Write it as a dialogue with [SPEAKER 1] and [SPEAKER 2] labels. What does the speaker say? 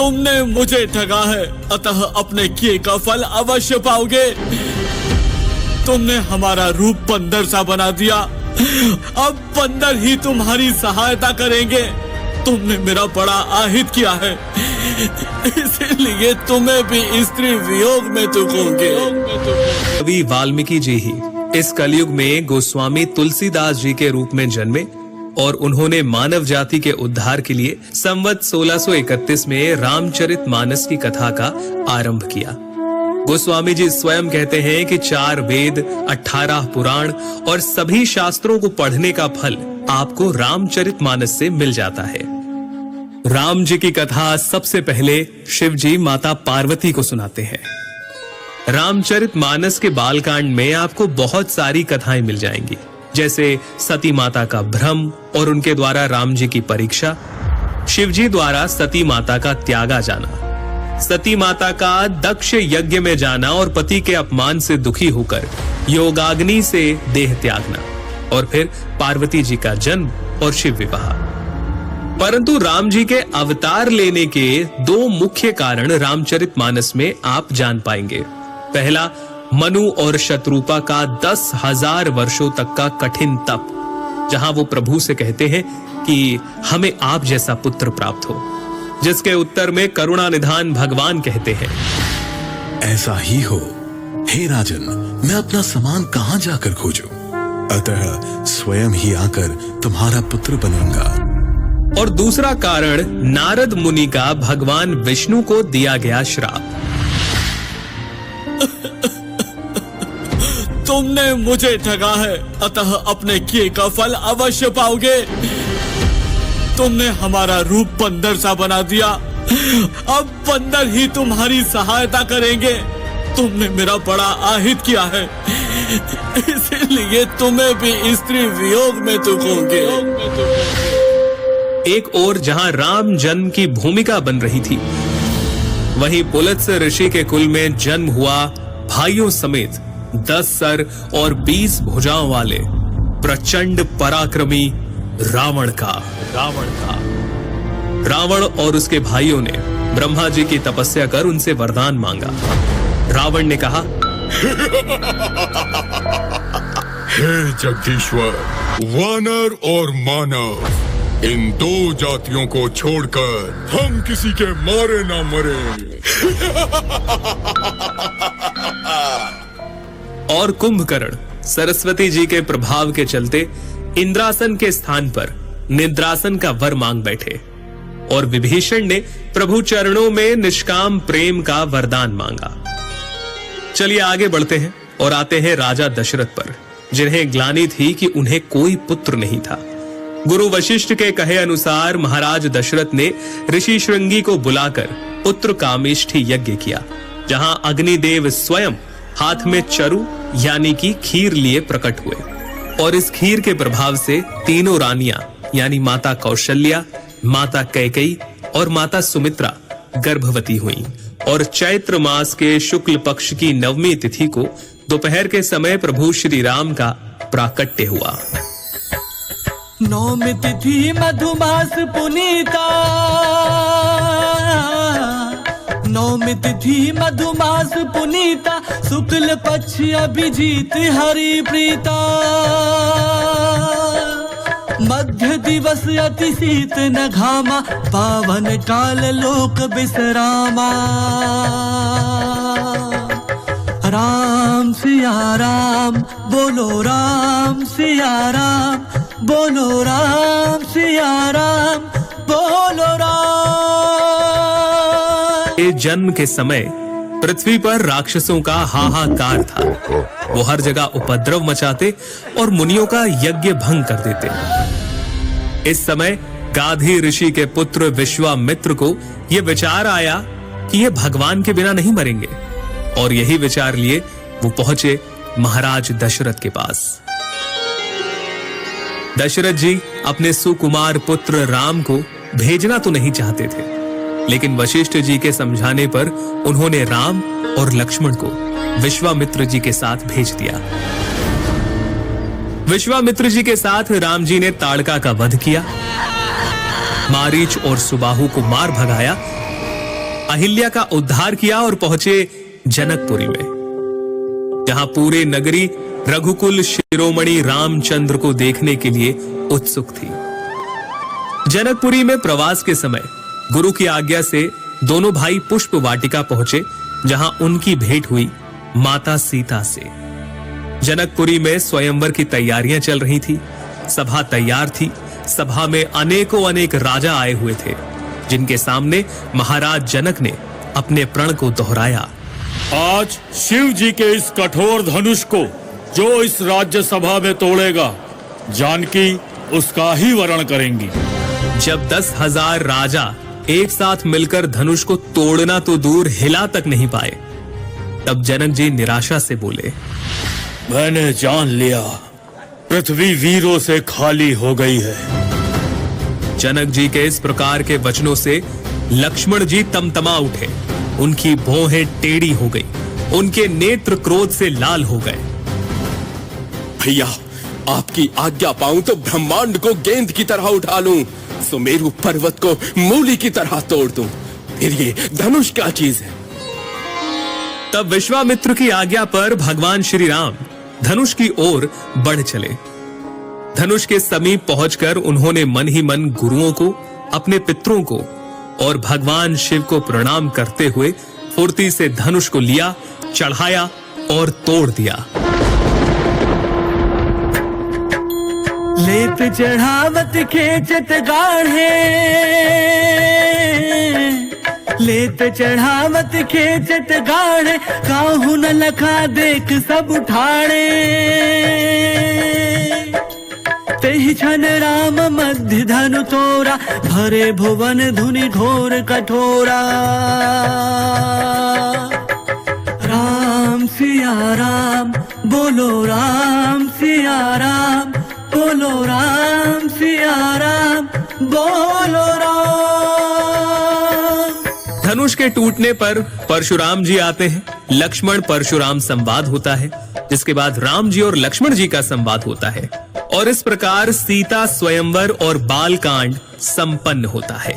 [SPEAKER 1] तुमने मुझे ठगा है, अतः अपने किए का फल अवश्य पाओगे। तुमने हमारा रूप बंदर सा बना दिया, अब बंदर ही तुम्हारी सहायता करेंगे। तुमने मेरा बड़ा आहित किया है, इसलिए तुम्हें भी स्त्री वियोग में दुखोगे।
[SPEAKER 2] कवि वाल्मीकि जी ही इस कलयुग में गोस्वामी तुलसीदास जी के रूप में जन्मे और उन्होंने मानव जाति के उद्धार के लिए संवत 1631 में रामचरितमानस की कथा का आरंभ किया। गोस्वामी जी स्वयं कहते हैं कि 4 वेद, 18 पुराण और सभी शास्त्रों को पढ़ने का फल आपको रामचरितमानस से मिल जाता है। राम जी की कथा सबसे पहले शिव जी माता पार्वती को सुनाते हैं। रामचरितमानस के बालकांड में आपको बहुत सारी कथाएं मिल जाएंगी, जैसे सती माता का भ्रम और उनके द्वारा राम जी की परीक्षा, शिवजी द्वारा सती माता का त्यागा जाना, सती माता का दक्ष यज्ञ में जाना और पति के अपमान से दुखी होकर योगाग्नि से देह त्यागना, और फिर पार्वती जी का जन्म और शिव विवाह। परंतु राम जी के अवतार लेने के 2 मुख्य कारण रामचरितमानस में आप जान पाएंगे। पहला, मनु और शत्रुपा का 10,000 वर्षों तक का कठिन तप, जहां वो प्रभु से कहते हैं कि हमें आप जैसा पुत्र प्राप्त हो, जिसके उत्तर में करुणा निधान भगवान कहते हैं,
[SPEAKER 3] ऐसा ही हो हे राजन, मैं अपना समान कहां जाकर खोजूं? अतः स्वयं ही आकर तुम्हारा पुत्र बनूंगा।
[SPEAKER 2] और दूसरा कारण नारद मुनि का भगवान विष्णु को दिया गया श्राप।
[SPEAKER 1] तुमने मुझे ठगा है, अतः अपने किए का फल अवश्य पाओगे। तुमने हमारा रूप बंदर सा बना दिया, अब बंदर ही तुम्हारी सहायता करेंगे। तुमने मेरा बड़ा आहित किया है, इसलिए तुम्हें भी स्त्री वियोग में दुखोगे।
[SPEAKER 2] एक ओर जहां राम जन्म की भूमिका बन रही थी, वहीं पुलत्स्य ऋषि के कुल में जन्म हुआ भाइयों समेत 10 सर और 20 भुजाओं वाले प्रचंड पराक्रमी रावण और उसके भाइयों ने ब्रह्मा जी की तपस्या कर उनसे वरदान मांगा। रावण ने कहा,
[SPEAKER 4] हे जगदीश्वर, वानर और मानव, इन 2 जातियों को छोड़कर हम किसी के मारे ना मरे।
[SPEAKER 2] और कुंभकर्ण सरस्वती जी के प्रभाव के चलते इंद्रासन के स्थान पर निद्रासन का वर मांग बैठे, और विभीषण ने प्रभु चरणों में निष्काम प्रेम का वरदान मांगा। चलिए आगे बढ़ते हैं और आते हैं राजा दशरथ पर, जिन्हें ग्लानि थी कि उन्हें कोई पुत्र नहीं था। गुरु वशिष्ठ के कहे अनुसार महाराज दशरथ ने ऋषि श्रृंगी को बुलाकर पुत्र कामेष्ठी यज्ञ किया, जहां अग्निदेव स्वयं हाथ में चरु यानी कि खीर लिए प्रकट हुए, और इस खीर के प्रभाव से तीनों रानियां यानी माता कौशल्या, माता कैकेयी और माता सुमित्रा गर्भवती हुईं, और चैत्र मास के शुक्ल पक्ष की 9वीं तिथि को दोपहर के समय प्रभु श्री राम का प्राकट्य हुआ।
[SPEAKER 5] 9वीं तिथि मधुमास पुनीता, 9वीं तिथि मधुमास पुनीता, शुक्ल पक्ष अभिजीत हरि प्रीता, मध्य दिवस अति शीत न घामा, पावन काल लोक विश्रामा। राम सिया राम बोलो, राम सिया राम बोलो, राम सिया राम बोलो राम।
[SPEAKER 2] जन्म के समय पृथ्वी पर राक्षसों का हाहाकार था। वो हर जगह उपद्रव मचाते और मुनियों का यज्ञ भंग कर देते। इस समय गाधी ऋषि के पुत्र विश्वामित्र को यह विचार आया कि ये भगवान के बिना नहीं मरेंगे, और यही विचार लिए वो पहुंचे महाराज दशरथ के पास। दशरथ जी अपने सुकुमार पुत्र राम को भेजना तो नहीं चाहते थे, लेकिन वशिष्ठ जी के समझाने पर उन्होंने राम और लक्ष्मण को विश्वामित्र जी के साथ भेज दिया। विश्वामित्र जी के साथ राम जी ने ताड़का का वध किया, मारीच और सुबाहु को मार भगाया अहिल्या का उद्धार किया और पहुंचे जनकपुरी में, जहां पूरे नगरी रघुकुल शिरोमणि रामचंद्र को देखने के लिए उत्सुक थी। जनकपुरी में प्रवास के समय गुरु की आज्ञा से दोनों भाई पुष्प वाटिका पहुंचे, जहां उनकी भेंट हुई माता सीता से। जनकपुरी में स्वयंवर की तैयारियां चल रही थी। सभा तैयार थी। सभा में अनेक राजा आए हुए थे, जिनके सामने महाराज जनक ने अपने प्रण को दोहराया।
[SPEAKER 1] आज शिव जी के इस कठोर धनुष को जो इस राज्य सभा में तोड़ेगा, जानकी उसका ही वरण करेंगी।
[SPEAKER 2] जब 10,000 राजा एक साथ मिलकर धनुष को तोड़ना तो दूर हिला तक नहीं पाए, तब जनक जी निराशा से बोले,
[SPEAKER 1] मैंने जान लिया, पृथ्वी वीरों से खाली हो गई है।
[SPEAKER 2] जनक जी के इस प्रकार के वचनों से लक्ष्मण जी तमतमा उठे। उनकी भौहें टेढ़ी हो गई, उनके नेत्र क्रोध से लाल हो गए।
[SPEAKER 6] भैया, आपकी आज्ञा पाऊं तो ब्रह्मांड को गेंद की तरह उठा लूं, सुमेरु पर्वत को मूली की तरह तोड़ दूं, फिर ये धनुष क्या चीज है।
[SPEAKER 2] तब विश्वामित्र की आज्ञा पर भगवान श्री राम धनुष की ओर बढ़ चले। धनुष के समीप पहुंचकर उन्होंने मन ही मन गुरुओं को, अपने पितरों को और भगवान शिव को प्रणाम करते हुए फुर्ती से धनुष को लिया, चढ़ाया और तोड़ दिया।
[SPEAKER 5] लेत चढ़ावत खेचत गाढ़े, लेत चढ़ावत खेचत गाढ़े, काहू न लखा देख सब उठाड़े। तेहि छन राम मध्य धनु तोरा, भरे भुवन धुनि घोर कठोरा। राम सिया राम, बोलो राम सिया राम, बोलो राम सिया राम, बोलो राम।
[SPEAKER 2] धनुष के टूटने पर परशुराम जी आते हैं। लक्ष्मण परशुराम संवाद होता है, जिसके बाद राम जी और लक्ष्मण जी का संवाद होता है, और इस प्रकार सीता स्वयंवर और बाल कांड संपन्न होता है।